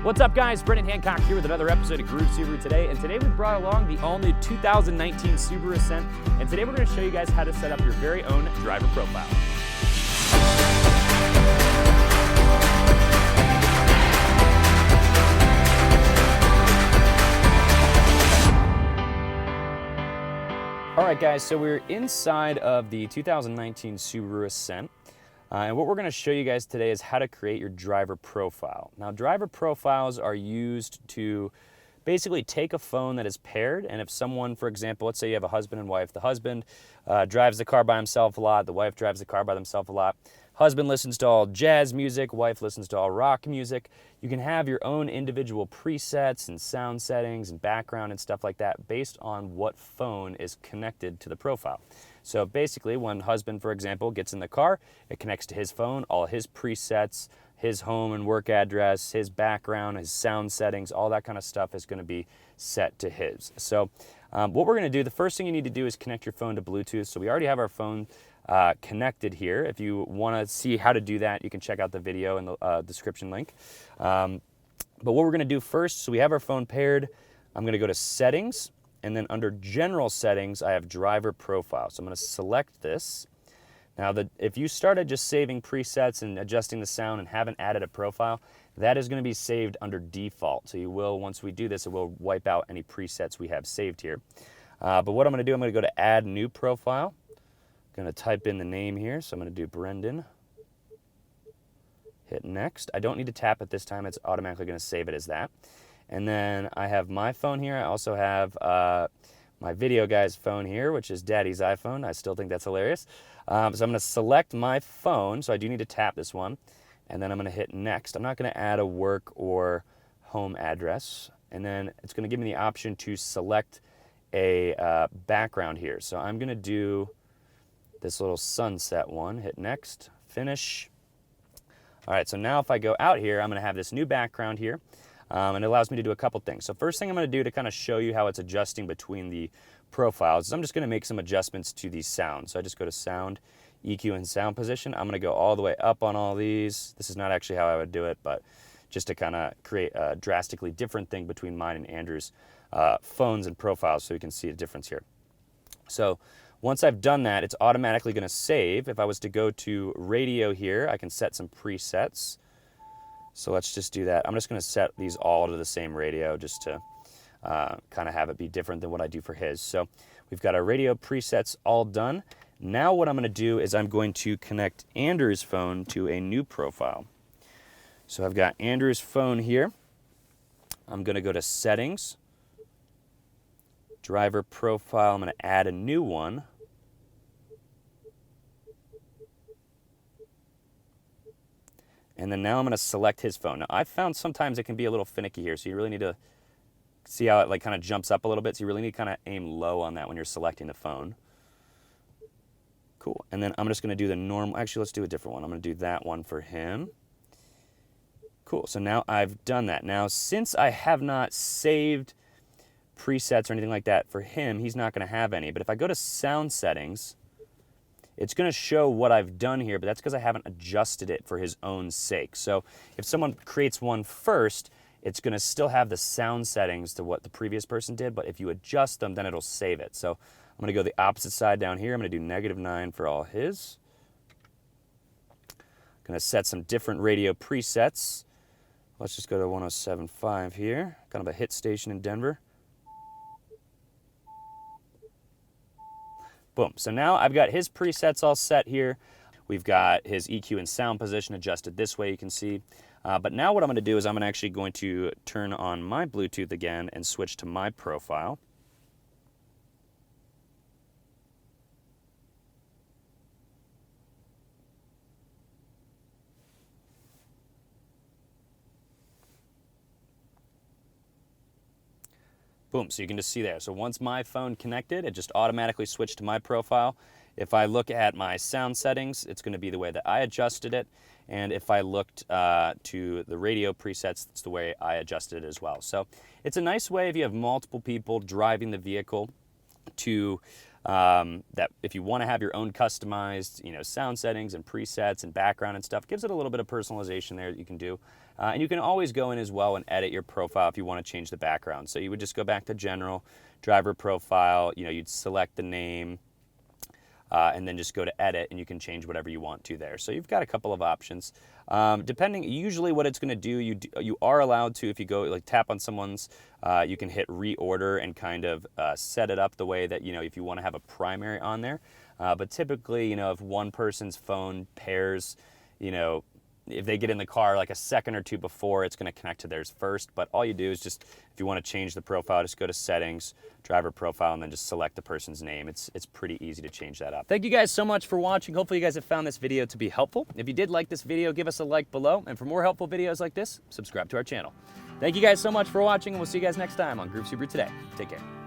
What's up, guys? Brendan Hancock here with another episode of Groove Subaru today. And today we brought along the all-new 2019 Subaru Ascent. And today we're going to show you guys how to set up your very own driver profile. All right, guys, so we're inside of the 2019 Subaru Ascent. And what we're going to show you guys today is how to create your driver profile. Now, driver profiles are used to basically take a phone that is paired, and if someone, for example, let's say you have a husband and wife. The husband drives the car by himself a lot. The wife drives the car by themselves a lot. Husband listens to all jazz music. Wife listens to all rock music. You can have your own individual presets and sound settings and background and stuff like that based on what phone is connected to the profile. So basically, when husband, for example, gets in the car, it connects to his phone, all his presets, his home and work address, his background, his sound settings, all that kind of stuff is going to be set to his. So what we're going to do, the first thing you need to do is connect your phone to Bluetooth. So we already have our phone connected here. If you want to see how to do that, you can check out the video in the description link. But what we're going to do first, so we have our phone paired. I'm going to go to Settings. And then under General Settings, I have Driver Profile. So I'm going to select this. Now, if you started just saving presets and adjusting the sound and haven't added a profile, that is going to be saved under default. So you will, once we do this, it will wipe out any presets we have saved here. But what I'm going to do, I'm going to go to Add New Profile. I'm going to type in the name here. So I'm going to do Brendan. Hit Next. I don't need to tap it this time. It's automatically going to save it as that. And then I have my phone here. I also have my video guy's phone here, which is Daddy's iPhone. I still think that's hilarious. So I'm going to select my phone. So I do need to tap this one. And then I'm going to hit Next. I'm not going to add a work or home address. And then it's going to give me the option to select a background here. So I'm going to do this little sunset one. Hit Next. Finish. All right, so now if I go out here, I'm going to have this new background here. And it allows me to do a couple things. So first thing I'm going to do to kind of show you how it's adjusting between the profiles is I'm just going to make some adjustments to the sound. So I just go to Sound, EQ, and Sound Position. I'm going to go all the way up on all these. This is not actually how I would do it, but just to kind of create a drastically different thing between mine and Andrew's phones and profiles so you can see a difference here. So once I've done that, it's automatically going to save. If I was to go to radio here, I can set some presets. So let's just do that. I'm just going to set these all to the same radio just to kind of have it be different than what I do for his. So we've got our radio presets all done. Now what I'm going to do is I'm going to connect Andrew's phone to a new profile. So I've got Andrew's phone here. I'm going to go to Settings, Driver Profile. I'm going to add a new one. And then now I'm going to select his phone. Now, I've found sometimes it can be a little finicky here, so you really need to see how it like kind of jumps up a little bit. So you really need to kind of aim low on that when you're selecting the phone. Cool. And then I'm just going to do the normal. Actually, let's do a different one. I'm going to do that one for him. Cool. So now I've done that. Now, since I have not saved presets or anything like that for him, he's not going to have any. But if I go to Sound Settings, it's going to show what I've done here, but that's because I haven't adjusted it for his own sake. So if someone creates one first, it's going to still have the sound settings to what the previous person did, but if you adjust them, then it'll save it. So I'm going to go the opposite side down here. I'm going to do -9 for all his. Going to set some different radio presets. Let's just go to 107.5 here, kind of a hit station in Denver. Boom. So now I've got his presets all set here. We've got his EQ and sound position adjusted this way, you can see. But now what I'm going to do is I'm actually going to turn on my Bluetooth again and switch to my profile. Boom, so you can just see there. So once my phone connected, it just automatically switched to my profile. If I look at my sound settings, it's going to be the way that I adjusted it. And if I looked to the radio presets, it's the way I adjusted it as well. So it's a nice way if you have multiple people driving the vehicle to that if you want to have your own customized, sound settings and presets and background and stuff, gives it a little bit of personalization there that you can do. And you can always go in as well and edit your profile if you want to change the background. So you would just go back to general, driver profile, you'd select the name, and then just go to edit, and you can change whatever you want to there. So you've got a couple of options. Depending, usually what it's going to do, you are allowed to, if you go tap on someone's, you can hit reorder and kind of set it up the way that, if you want to have a primary on there. But typically, if one person's phone pairs, if they get in the car like a second or two before, it's going to connect to theirs first. But all you do is just, if you want to change the profile, just go to settings, driver profile, and then just select the person's name. It's pretty easy to change that up. Thank you guys so much for watching. Hopefully you guys have found this video to be helpful. If you did like this video, give us a like below. And for more helpful videos like this, subscribe to our channel. Thank you guys so much for watching, and we'll see you guys next time on Groove Subaru Today. Take care.